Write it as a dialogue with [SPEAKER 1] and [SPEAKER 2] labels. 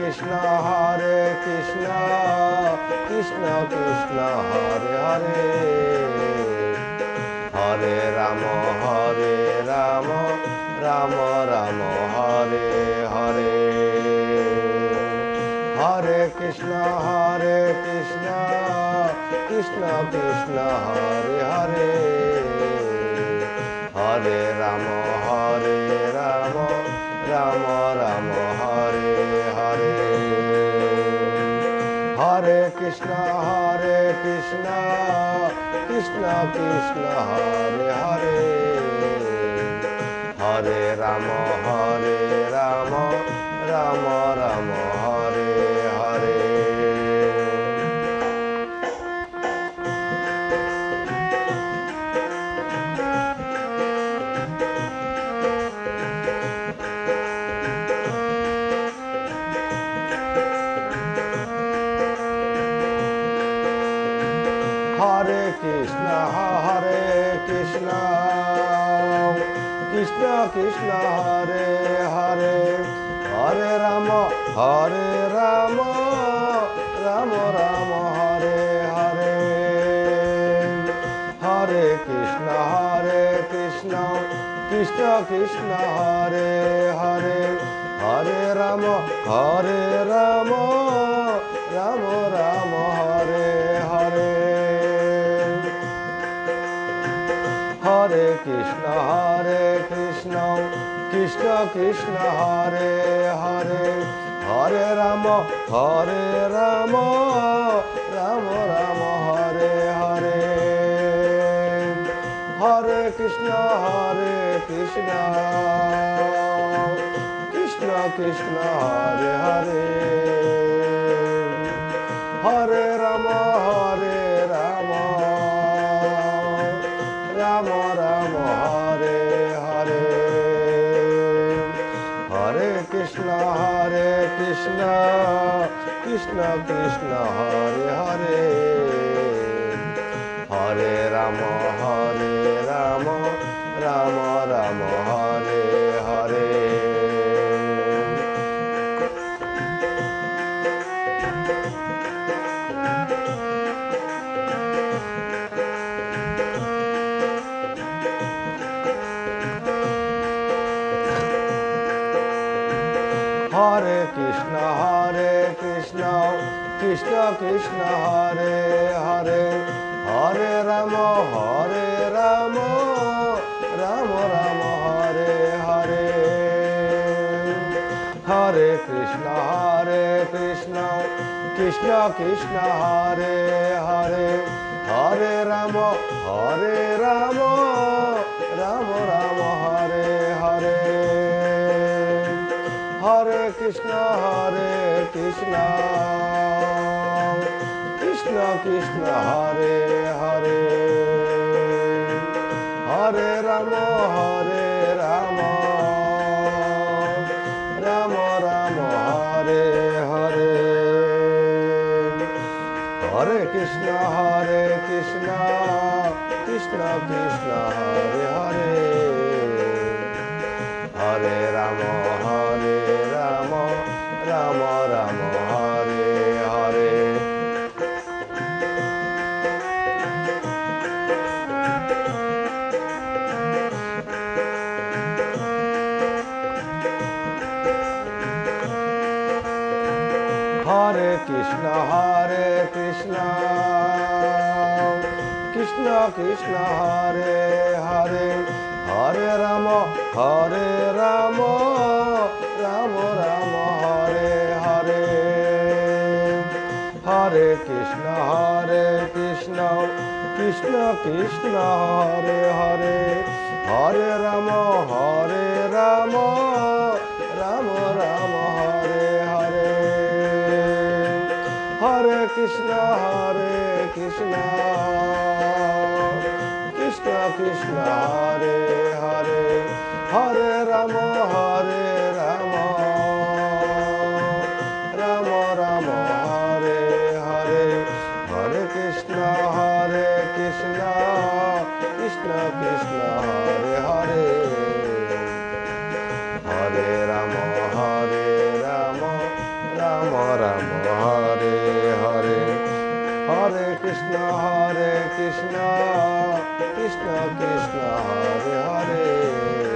[SPEAKER 1] Krishna Krishna Krishna Krishna Hare Hare Hare Ram Ram Ram Hare Hare Hare Krishna Krishna Krishna Krishna Hare Hare Hare Ram Ram Ram Ram Hare Hare Hare Krishna Krishna Krishna Krishna Hare Hare Hare Ram Ram Ram Ram Hare Hare Hare Krishna Krishna Krishna Krishna Hare Hare Hare Ram Ram Ram Hare Hare Hare Krishna Krishna Krishna Krishna Hare Hare Hare Ram Ram Ram Ram Hare Hare Hare Krishna Krishna Krishna Krishna Hare Hare Hare Ram Ram Ram Ram Hare Hare Hare Krishna Krishna Krishna Krishna Hare Hare Hare Ram Ram Ram Ram Hare Hare Hare Krishna Krishna Krishna Krishna Hare Hare Hare Ram Ram Ram Ram Hare Hare Hare Krishna Krishna Krishna Krishna Hare Hare Hare Ram Ram Ram Ram Hare Hare Hare Krishna Krishna Krishna Krishna Hare Hare Hare Ram Ram Ram Ram Hare Hare Hare Krishna Krishna Krishna Krishna Hare Hare Hare Ram Ram Ram Ram Hare Hare Hare Krishna Krishna Krishna Krishna Hare Hare Hare Ram Ram Ram Ram Hare Hare Hare Krishna Krishna Krishna Krishna Hare Hare Hare Ram Ram Ram Ram Hare Hare Hare Krishna Krishna Krishna Krishna Hare Hare Hare Ram Ram Ram Ram Hare Hare Hare Krishna Krishna Krishna Krishna Hare Hare Hare Ram Ram Ram Ram Hare Hare Hare Krishna Krishna Krishna Krishna Hare Hare Hare Ram Ram Krishna Krishna Krishna Hare Hare